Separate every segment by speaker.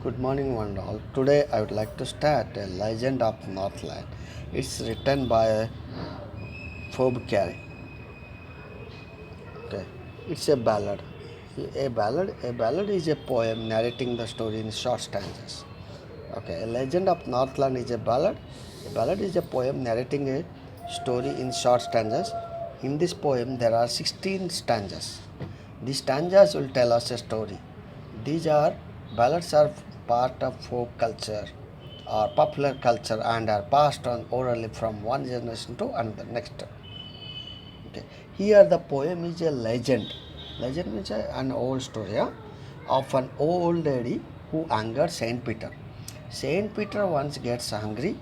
Speaker 1: Good morning, one and all. Today I would like to start a legend of Northland. It's written by Phoebe Carey. Okay, it's a ballad. A ballad is a poem narrating the story in short stanzas. Okay, a legend of Northland is a ballad. A ballad is a poem narrating a story in short stanzas. In this poem, there are 16 stanzas. These stanzas will tell us a story. These are ballads are part of folk culture or popular culture and are passed on orally from one generation to another. Next. Okay. Here the poem is a legend. Legend means an old story of an old lady who angered Saint Peter. Saint Peter once gets hungry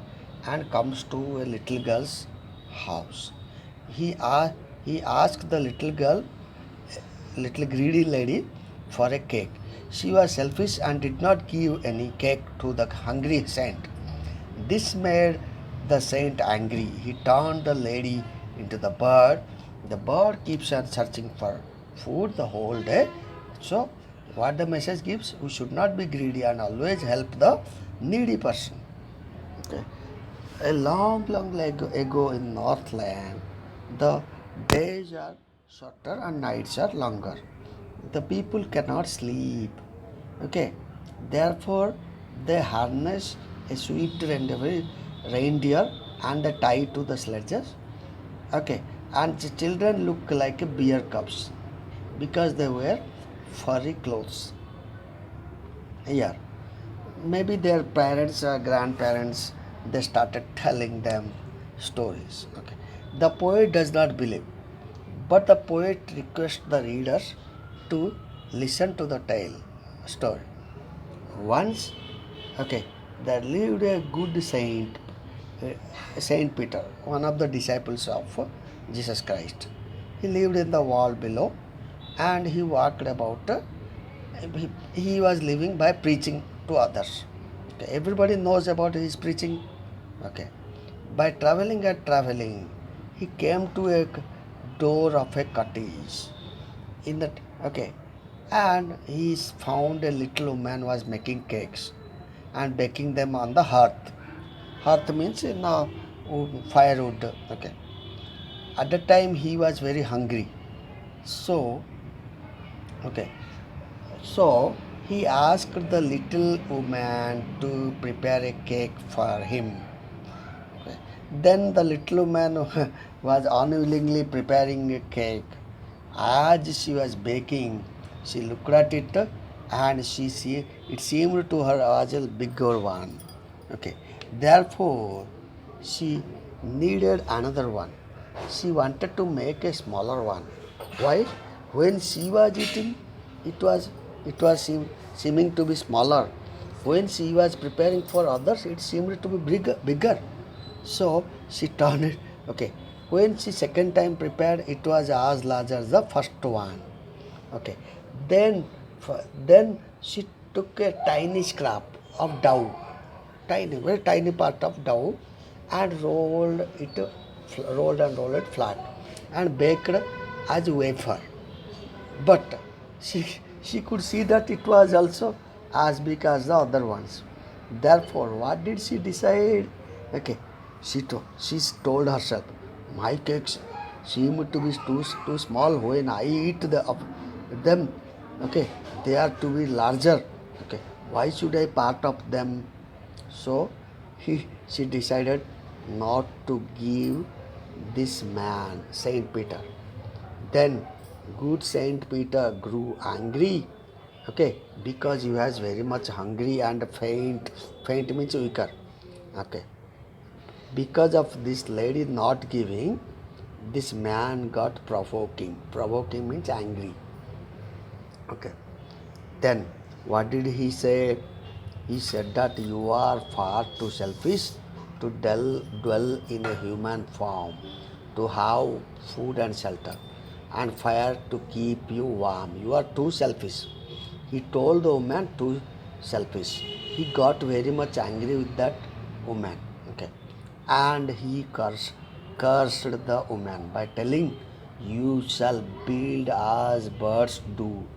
Speaker 1: and comes to a little girl's house. He, a- he asked the little greedy lady for a cake. She was selfish and did not give any cake to the hungry saint. This made the saint angry. He turned the lady into the bird. The bird keeps on searching for food the whole day. So, what the message gives, we should not be greedy and always help the needy person. Okay. A long ago in Northland, the days are shorter and nights are longer. The people cannot sleep. Okay. Therefore, they harness a swift reindeer and they tie to the sledges. Okay. And the children look like bear cubs because they wear furry clothes. Here, maybe their parents or grandparents they started telling them stories. Okay, the poet does not believe, but the poet requests the readers to listen to the tale story. Once, okay, there lived a good saint, Saint Peter, one of the disciples of Jesus Christ. He lived in the wall below, and he walked about. He was living by preaching to others. Okay, everybody knows about his preaching. Okay, by traveling, he came to a door of a cottage in that. Okay, and he found a little woman was making cakes and baking them on the hearth. Hearth means in firewood. Okay, at the time he was very hungry, so okay, so he asked the little woman to prepare a cake for him. Okay. Then the little woman was unwillingly preparing a cake. As she was baking, she looked at it and it seemed to her as a bigger one. Okay. Therefore, she needed another one. She wanted to make a smaller one. Why? When she was eating, it was seeming to be smaller. When she was preparing for others, it seemed to be bigger. So she turned it. Okay. When she second time prepared, it was as large as the first one. Okay. Then then she took a tiny scrap of dough, tiny, very tiny part of dough, and rolled it flat, and baked as wafer. But she could see that it was also as big as the other ones. Therefore, what did she decide? Okay, she told herself, my cakes seem to be too small when I eat them. Okay, they are to be larger. Okay, why should I part of them? So she decided not to give this man, Saint Peter. Then good Saint Peter grew angry, okay, because he was very much hungry and faint. Faint means weaker, okay. Because of this lady not giving, this man got provoking. Provoking means angry, okay. Then what did he say? He said that you are far too selfish to dwell in a human form, to have food and shelter, and fire to keep you warm. You are too selfish. He told the woman too selfish. He got very much angry with that woman. Okay. And he cursed the woman by telling, you shall build as birds do.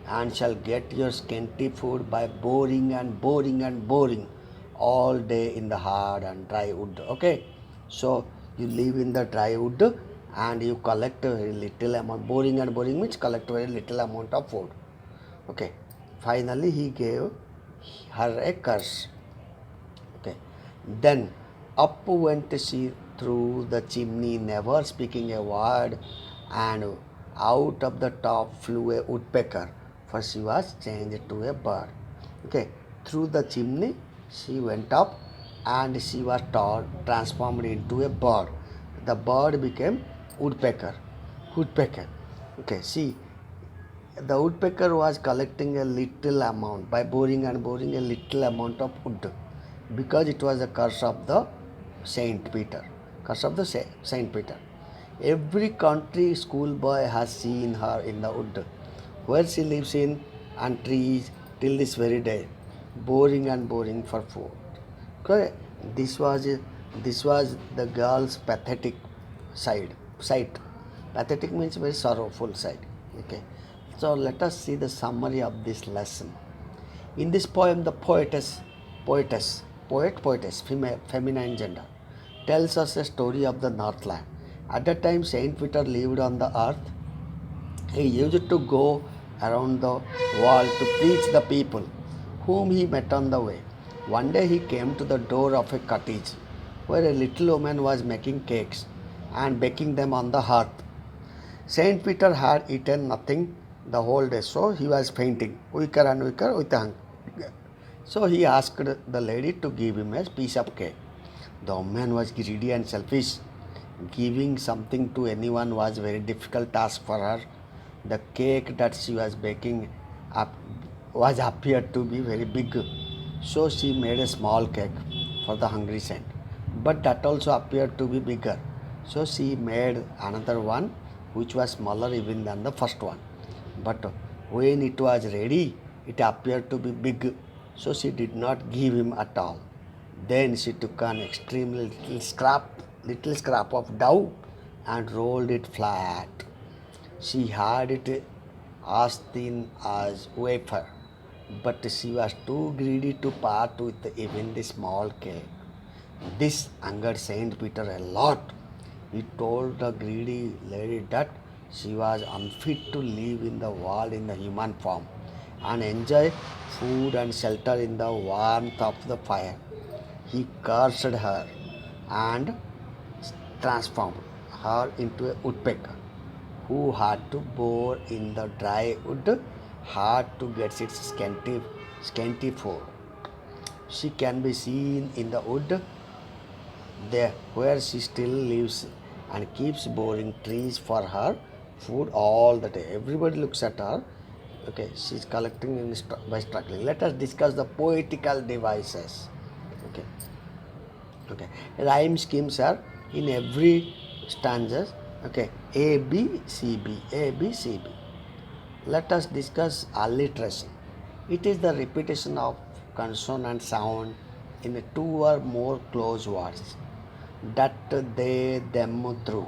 Speaker 1: and shall get your scanty food by boring and boring and boring all day in the hard and dry wood. Okay, so you live in the dry wood and you collect a very little amount. Boring and boring means collect very little amount of food. Okay, finally he gave her a curse. Okay, then up went she through the chimney, never speaking a word, and out of the top flew a woodpecker, for she was changed to a bird. Okay, through the chimney she went up, and she was transformed into a bird. The bird became woodpecker. Woodpecker. Okay, see, the woodpecker was collecting a little amount by boring and boring a little amount of wood, because it was a curse of the Saint Peter. Curse of the Saint Peter. Every country schoolboy has seen her in the wood, where she lives in and trees till this very day, boring and boring for food. Okay, this was this was the girl's pathetic sight. Pathetic means very sorrowful sight. Okay, so let us see the summary of this lesson. In this poem, the poetess, feminine gender, tells us a story of the Northland. At that time, Saint Peter lived on the earth. He used to go around the world to preach the people whom he met on the way. One day he came to the door of a cottage where a little woman was making cakes and baking them on the hearth. Saint Peter had eaten nothing the whole day, so he was fainting, weaker and weaker with hunger. So he asked the lady to give him a piece of cake. The woman was greedy and selfish. Giving something to anyone was a very difficult task for her. The cake that she was baking up was appeared to be very big, so she made a small cake for the hungry saint. But that also appeared to be bigger, so she made another one which was smaller even than the first one. But when it was ready, it appeared to be big, so she did not give him at all. Then she took an extremely little scrap of dough and rolled it flat. She had it as thin as wafer, but she was too greedy to part with even the small cake. This angered Saint Peter a lot. He told the greedy lady that she was unfit to live in the world in the human form and enjoy food and shelter in the warmth of the fire. He cursed her and transformed her into a woodpecker who had to bore in the dry wood hard to get its scanty food. She can be seen in the wood there where she still lives and keeps boring trees for her food all the day. Everybody looks at her. Okay, she's collecting by struggling. Let us discuss the poetical devices. Okay, okay. Rhyme schemes are in every stanza. Okay, A B C B A B C B. Let us discuss alliteration. It is the repetition of consonant sound in two or more close words that they, them, through.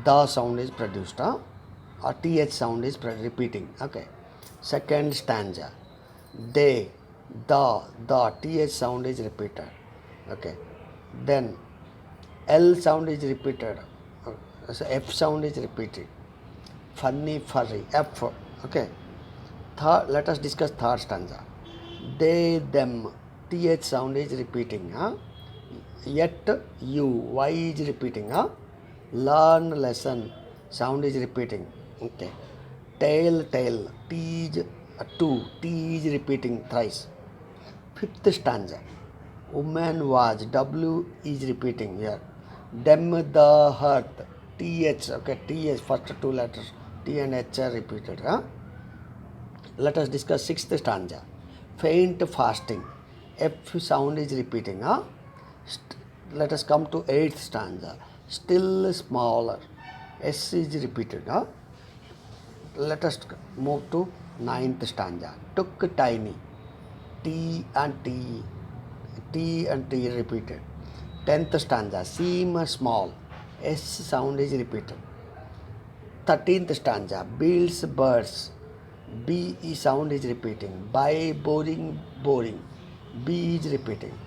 Speaker 1: The sound is produced, or th sound is repeating. Okay. Second stanza. They, the th sound is repeated. Okay. Then L sound is repeated. So F sound is repeated. Funny, furry, F. Okay. Third, let us discuss third stanza. They, them, th sound is repeating. Yet, you, y is repeating. Learn, lesson, sound is repeating. Okay. Tail, t is two, t is repeating thrice. Fifth stanza. Woman was, w is repeating here. Them, the hearth, th. Okay, th, first two letters, t and h are repeated. Let us discuss sixth stanza. Faint, fasting, f sound is repeating. Let us come to eighth stanza. Still, smaller, s is repeated. Let us move to ninth stanza. Took, tiny, t and t repeated. 10th stanza. Seem, small, s sound is repeated. 13th stanza. Builds, birds, B E sound is repeating. By boring, boring. B is repeating.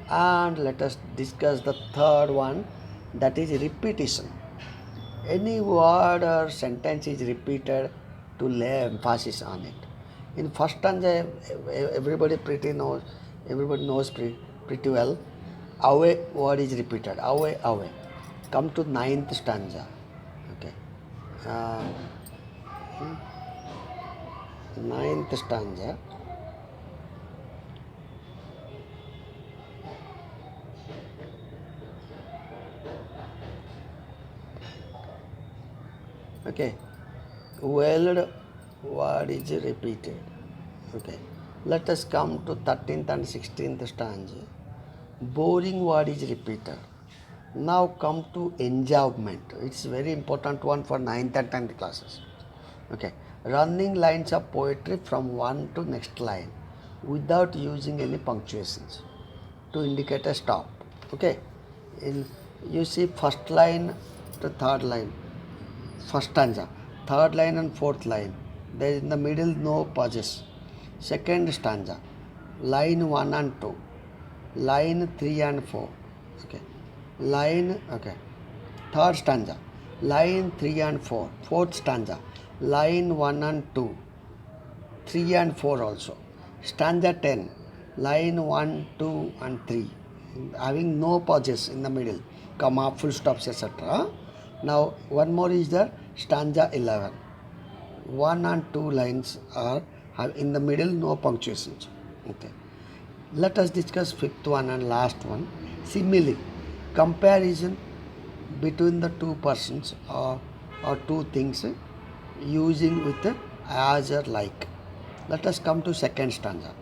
Speaker 1: And let us discuss the third one, that is repetition. Any word or sentence is repeated to lay emphasis on it. In first stanza, everybody pretty knows, everybody knows pretty well. Away word is repeated. Away, away. Come to ninth stanza. Okay. Uh, ninth stanza. Okay. Word word is repeated. Okay. Let us come to 13th and 16th stanza. Boring word is repeated. Now come to enjambment. It's very important one for 9th and 10th classes. Okay. Running lines of poetry from one to next line without using any punctuations to indicate a stop. Okay. In you see first line to third line, first stanza, third line and fourth line. There is in the middle no pauses. Second stanza, line 1 and 2, line 3 and 4. Okay. Line, okay. Third stanza, line 3 and 4. Fourth stanza, line 1 and 2, 3 and 4 also. Stanza 10, line 1, 2 and 3, having no pauses in the middle, comma, full stops, etc. Now one more is the stanza 11. 1 and 2 lines are in the middle, no punctuations. Okay. Let us discuss fifth one and last one, simile, comparison between the two persons or two things using with as or like. Let us come to second stanza.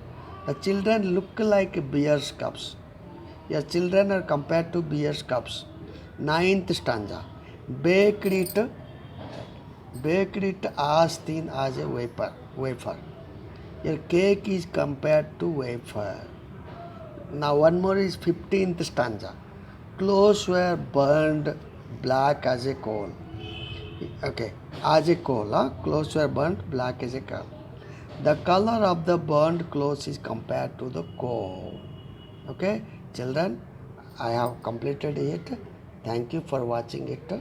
Speaker 1: The children look like bear's cubs. Your children are compared to bear's cubs. Ninth stanza. Baked it as thin as a wafer. Your cake is compared to wafer. Now one more is 15th stanza. Clothes were burned black as a coal. Okay, as a coal, clothes were burnt black as a coal. The color of the burned clothes is compared to the coal. Okay, children, I have completed it. Thank you for watching it.